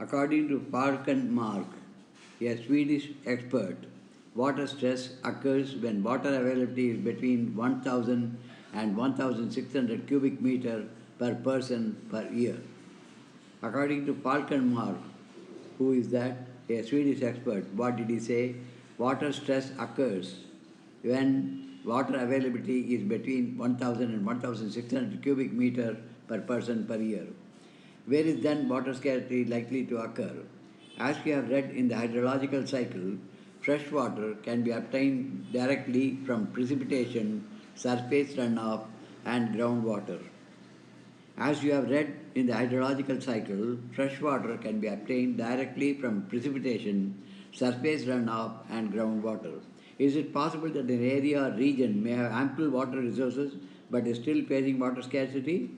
According to Mark, a Swedish expert, water stress occurs when water availability is between 1000 and 1600 cubic meter per person per year. According to Mark, who is that? A Swedish expert. What did he say? Water stress occurs when water availability is between 1000 and 1600 cubic meter per person per year. Where is then water scarcity likely to occur? As we have read in the hydrological cycle, fresh water can be obtained directly from precipitation, surface runoff, and groundwater. As you have read in the hydrological cycle, fresh water can be obtained directly from precipitation, surface runoff, and groundwater. Is it possible that an area or region may have ample water resources but is still facing water scarcity?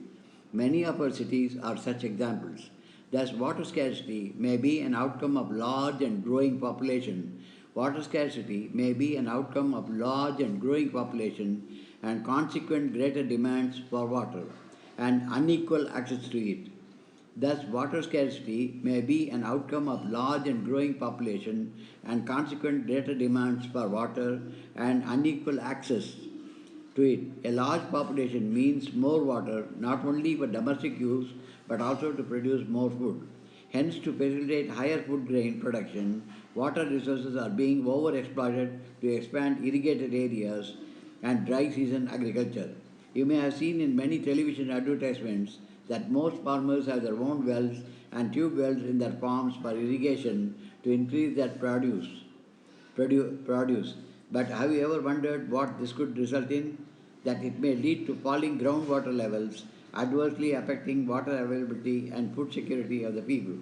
Many of our cities are such examples. Thus, water scarcity may be an outcome of large and growing population. Water scarcity may be an outcome of large and growing population and consequent greater demands for water and unequal access to it. Thus, water scarcity may be an outcome of large and growing population and consequent greater demands for water and unequal access to it. A large population means more water not only for domestic use but also to produce more food. Hence, to facilitate higher food grain production, water resources are being overexploited to expand irrigated areas and dry season agriculture. You may have seen in many television advertisements that most farmers have their own wells and tube wells in their farms for irrigation to increase their produce. But have you ever wondered what this could result in? That it may lead to falling groundwater levels, adversely affecting water availability and food security of the people.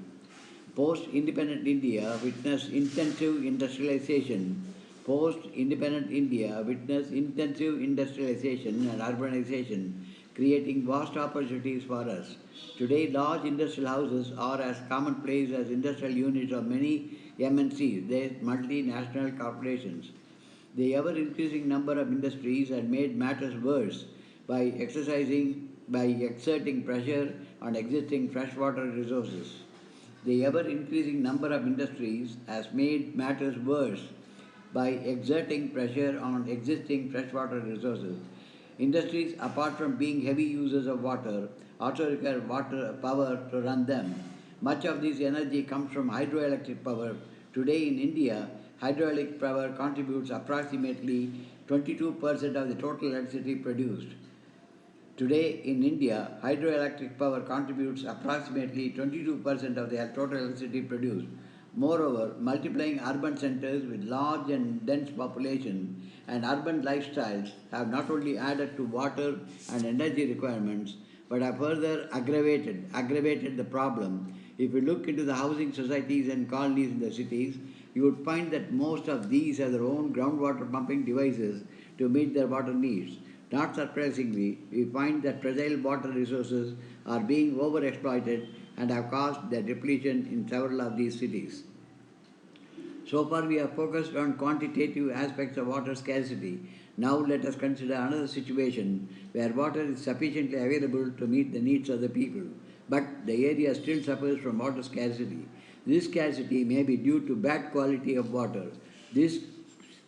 Post-independent India witnessed intensive industrialization. Post-independent India witnessed intensive industrialization and urbanization, creating vast opportunities for us. Today, large industrial houses are as commonplace as industrial units of many MNCs, they multinational corporations. The ever-increasing number of industries had made matters worse by exerting pressure on existing freshwater resources. The ever-increasing number of industries has made matters worse by exerting pressure on existing freshwater resources. Industries, apart from being heavy users of water, also require water power to run them. Much of this energy comes from hydroelectric power. Today in India, hydraulic power contributes approximately 22% of the total electricity produced. Today in India, hydroelectric power contributes approximately 22% of the total electricity produced. Moreover, multiplying urban centers with large and dense population and urban lifestyles have not only added to water and energy requirements, but have further aggravated the problem. If you look into the housing societies and colonies in the cities, you would find that most of these have their own groundwater pumping devices to meet their water needs. Not surprisingly, we find that fragile water resources are being overexploited and have caused their depletion in several of these cities. So far, we have focused on quantitative aspects of water scarcity. Now, let us consider another situation where water is sufficiently available to meet the needs of the people, but the area still suffers from water scarcity. This scarcity may be due to bad quality of water. This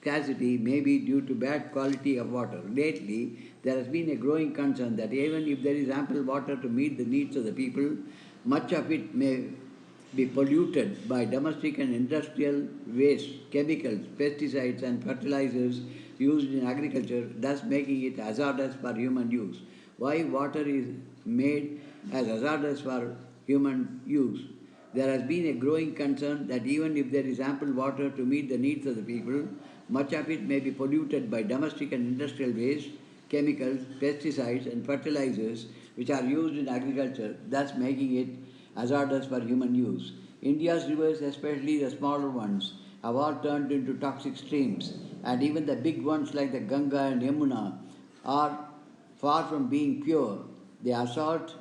scarcity may be due to bad quality of water. Lately, there has been a growing concern that even if there is ample water to meet the needs of the people, much of it may be polluted by domestic and industrial waste, chemicals, pesticides and fertilizers used in agriculture, thus making it hazardous for human use. Why water is made as hazardous for human use? There has been a growing concern that even if there is ample water to meet the needs of the people, much of it may be polluted by domestic and industrial waste, chemicals, pesticides and fertilizers which are used in agriculture, thus making it hazardous for human use. India's rivers, especially the smaller ones, have all turned into toxic streams, and even the big ones like the Ganga and Yamuna are far from being pure. They assault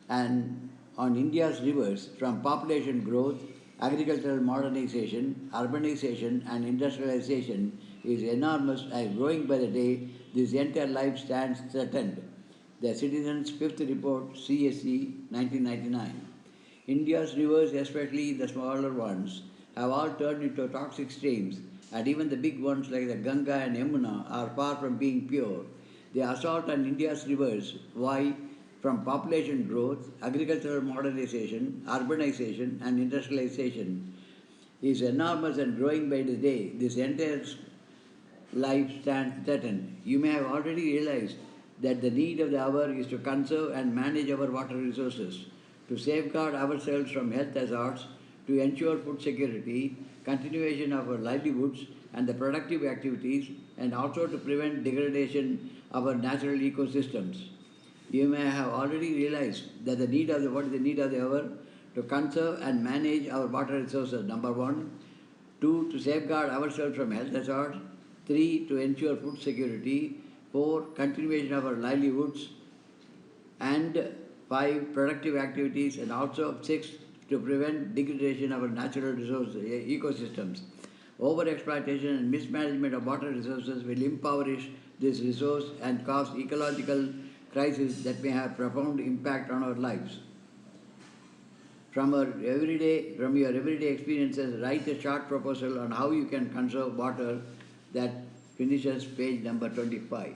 and on India's rivers from population growth, agricultural modernization, urbanization and industrialization is enormous and growing by the day. This entire life stands threatened. The Citizen's Fifth Report, CSE, 1999. India's rivers, especially the smaller ones, have all turned into toxic streams, and even the big ones like the Ganga and Yamuna are far from being pure. The assault on India's rivers, why? From population growth, agricultural modernization, urbanization, and industrialization, is enormous and growing by the day. This entire life stands threatened. You may have already realized that the need of the hour is to conserve and manage our water resources, to safeguard ourselves from health hazards, to ensure food security, continuation of our livelihoods and the productive activities, and also to prevent degradation of our natural ecosystems. You may have already realized that the need of the what is the need of the hour to conserve and manage our water resources. Number one, two, to safeguard ourselves from health hazards. Three, to ensure food security. Four, continuation of our livelihoods. And five, productive activities. And also six, to prevent degradation of our natural resources, ecosystems. Overexploitation and mismanagement of water resources will impoverish this resource and cause ecological crises that may have profound impact on our lives. From your everyday experiences, write a short proposal on how you can conserve water that finishes page number 25.